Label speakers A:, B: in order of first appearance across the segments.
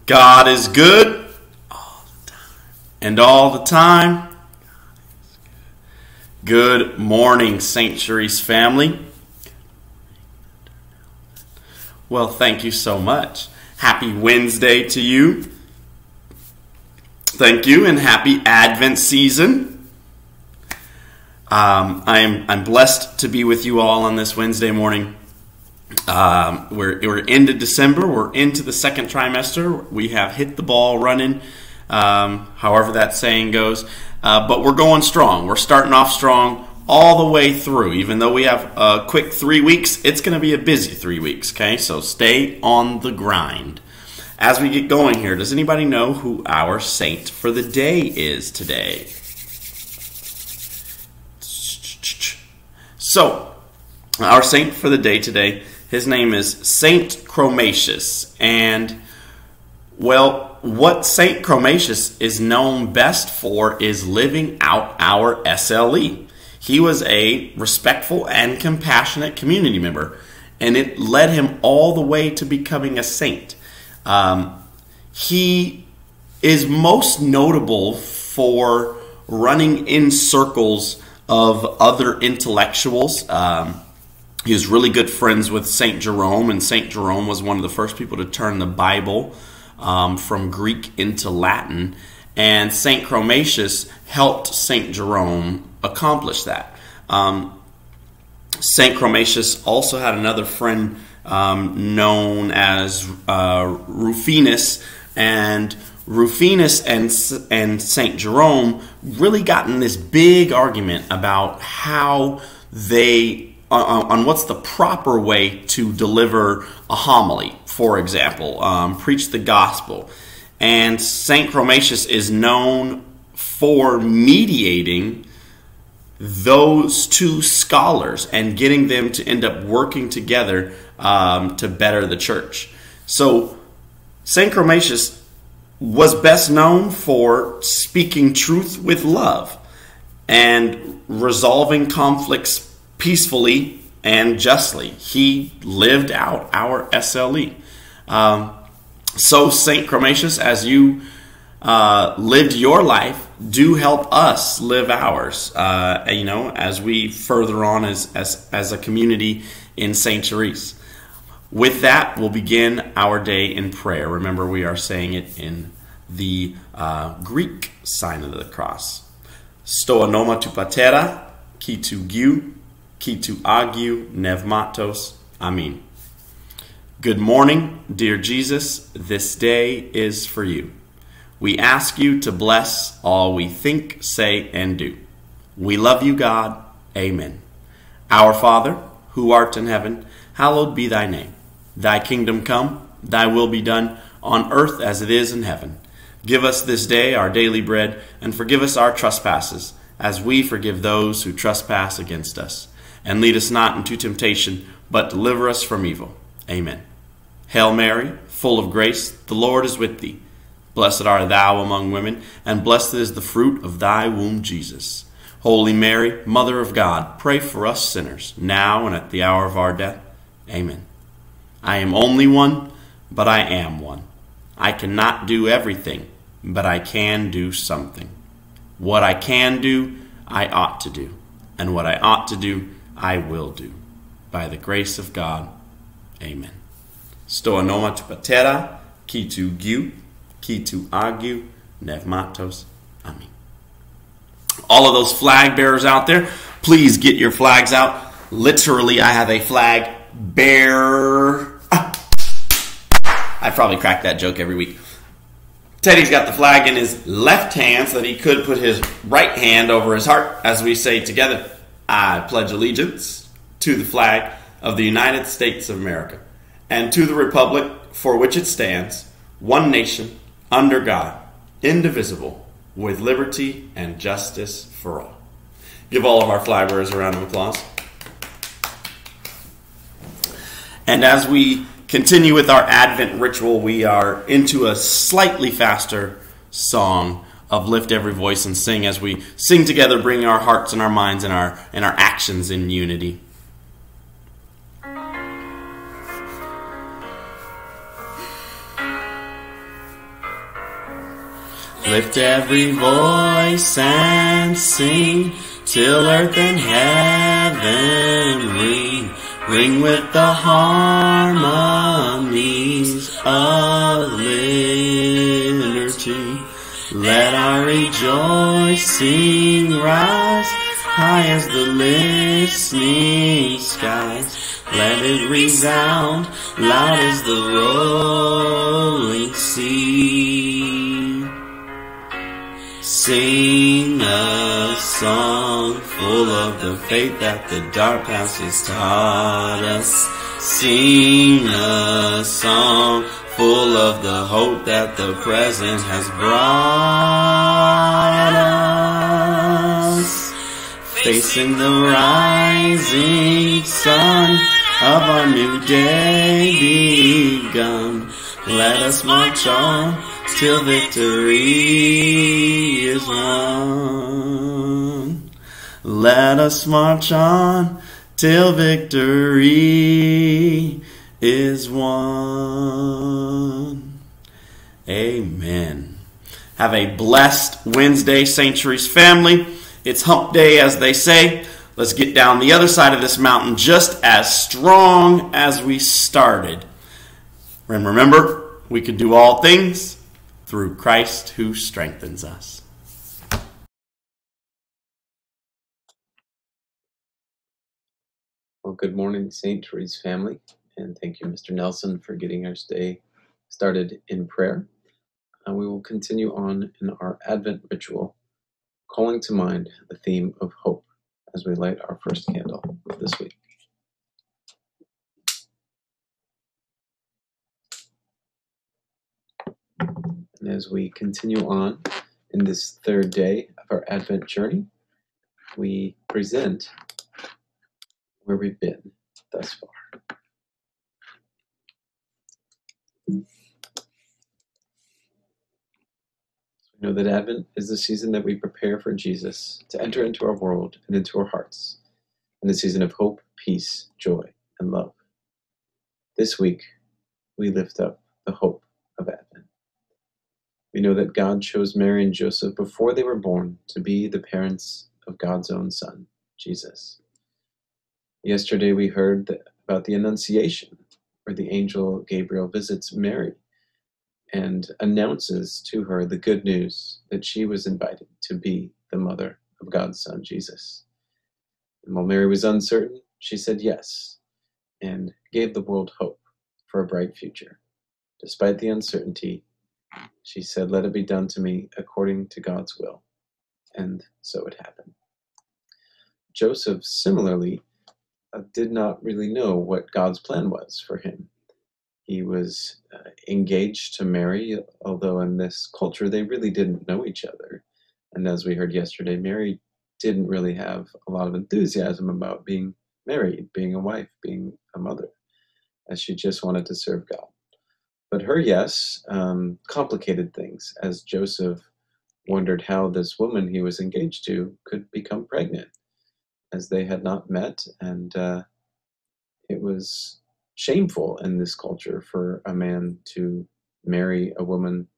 A: God is good all the time. And all the time. Good morning, St. Cherise family. Well, thank you so much. Happy Wednesday to you. Thank you, and happy Advent season. I'm blessed to be with you all on this Wednesday morning. We're into December. We're into the second trimester. We have hit the ball running, however that saying goes. But we're going strong. We're starting off strong all the way through. Even though we have a quick 3 weeks, it's going to be a busy 3 weeks, okay? So stay on the grind. As we get going here, does anybody know who our saint for the day is today? So, our saint for the day today, his name is Saint Chromatius. And, well, what Saint Chromatius is known best for is living out our SLE. He was a respectful and compassionate community member, and it led him all the way to becoming a saint. He is most notable for running in circles of other intellectuals. He was really good friends with St. Jerome, and St. Jerome was one of the first people to turn the Bible from Greek into Latin. And St. Chromatius helped St. Jerome accomplish that. St. Chromatius also had another friend known as Rufinus, and Rufinus and St. Jerome really got in this big argument about how they, on what's the proper way to deliver a homily, for example, preach the gospel. And St. Chromatius is known for mediating those two scholars and getting them to end up working together to better the church. So St. Chromatius was best known for speaking truth with love and resolving conflicts peacefully and justly. He lived out our SLE. So St. Chromatius, as you lived your life, do help us live ours, as we further on as a community in St. Cherise. With that, we'll begin our day in prayer. Remember, we are saying it in the Greek sign of the cross. Sto onoma tu patera, ki tu giu, ki tu agiu nevmatos. Amen. Good morning, dear Jesus. This day is for you. We ask you to bless all we think, say, and do. We love you, God. Amen. Our Father, who art in heaven, hallowed be thy name. Thy kingdom come, thy will be done, on earth as it is in heaven. Give us this day our daily bread, and forgive us our trespasses, as we forgive those who trespass against us. And lead us not into temptation, but deliver us from evil. Amen. Hail Mary, full of grace, the Lord is with thee. Blessed art thou among women, and blessed is the fruit of thy womb, Jesus. Holy Mary, Mother of God, pray for us sinners, now and at the hour of our death. Amen. I am only one, but I am one. I cannot do everything, but I can do something. What I can do, I ought to do. And what I ought to do, I will do. By the grace of God. Amen. Sto onoma tu patera, ki tu giu, ki tu agiu, nevmatos. Amen. All of those flag bearers out there, please get your flags out. Literally, I have a flag bearer. I probably crack that joke every week. Teddy's got the flag in his left hand so that he could put his right hand over his heart as we say together, I pledge allegiance to the flag of the United States of America and to the republic for which it stands, one nation, under God, indivisible, with liberty and justice for all. Give all of our flag bearers a round of applause. And as we continue with our Advent ritual, we are into a slightly faster song of Lift Every Voice and Sing as we sing together, bringing our hearts and our minds and our actions in unity. Lift every voice and sing till earth and heaven ring. Ring with the harmonies of liberty. Let our rejoicing rise high as the listening skies. Let it resound loud as the rolling sea. Sing a song full of the faith that the dark past has taught us. Sing a song full of the hope that the present has brought us. Facing the rising sun of our new day begun, let us march on till victory is won. Let us march on till victory is won. Amen. Have a blessed Wednesday, Sanctuaries family. It's hump day, as they say. Let's get down the other side of this mountain just as strong as we started. And remember, we can do all things through Christ who strengthens us.
B: Well, good morning, Sanctuaries family, and thank you, Mr. Nelson, for getting our day started in prayer. We will continue on in our Advent ritual, calling to mind the theme of hope as we light our first candle this week. And as we continue on in this third day of our Advent journey, we present where we've been thus far. We know that Advent is the season that we prepare for Jesus to enter into our world and into our hearts, in a season of hope, peace, joy, and love. This week, we lift up the hope of Advent. We know that God chose Mary and Joseph before they were born to be the parents of God's own Son, Jesus. Yesterday, we heard about the Annunciation, where the angel Gabriel visits Mary and announces to her the good news that she was invited to be the mother of God's Son, Jesus. And while Mary was uncertain, she said yes and gave the world hope for a bright future. Despite the uncertainty, she said, "Let it be done to me according to God's will." And so it happened. Joseph, similarly, did not really know what God's plan was for him. He was engaged to Mary, although in this culture they really didn't know each other. And as we heard yesterday, Mary didn't really have a lot of enthusiasm about being married, being a wife, being a mother, as she just wanted to serve God. But her yes complicated things, as Joseph wondered how this woman he was engaged to could become pregnant, as they had not met, and it was shameful in this culture for a man to marry a woman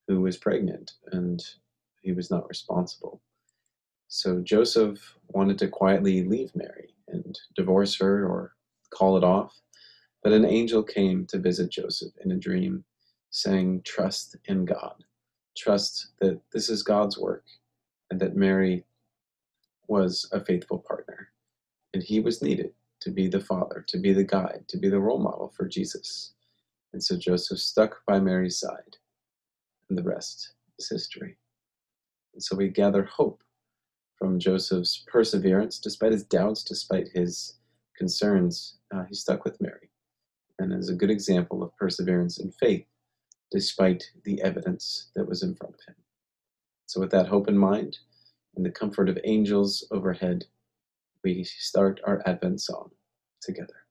B: who was pregnant, and he was not responsible. So Joseph wanted to quietly leave Mary and divorce her or call it off, but an angel came to visit Joseph in a dream, saying, "Trust in God. Trust that this is God's work, and that Mary was a faithful partner, and he was needed to be the father, to be the guide, to be the role model for Jesus." And so Joseph stuck by Mary's side, and the rest is history. And so we gather hope from Joseph's perseverance, despite his doubts, despite his concerns. He stuck with Mary, and is a good example of perseverance in faith, despite the evidence that was in front of him. So with that hope in mind, and the comfort of angels overhead, we start our Advent song together.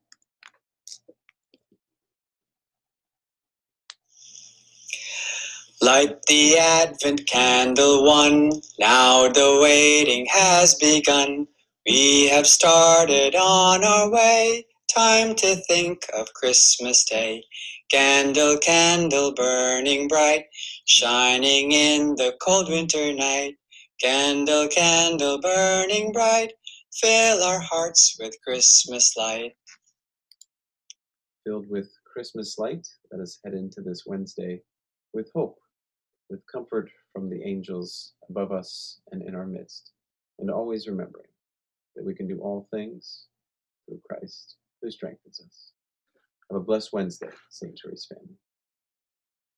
C: Light the Advent candle one, now the waiting has begun. We have started on our way time to think of Christmas Day. Candle, candle burning bright, shining in the cold winter night. Candle, candle burning bright, fill our hearts with Christmas light.
B: Filled with Christmas light, let us head into this Wednesday with hope, with comfort from the angels above us and in our midst, and always remembering that we can do all things through Christ who strengthens us. Have a blessed Wednesday, St. Therese family.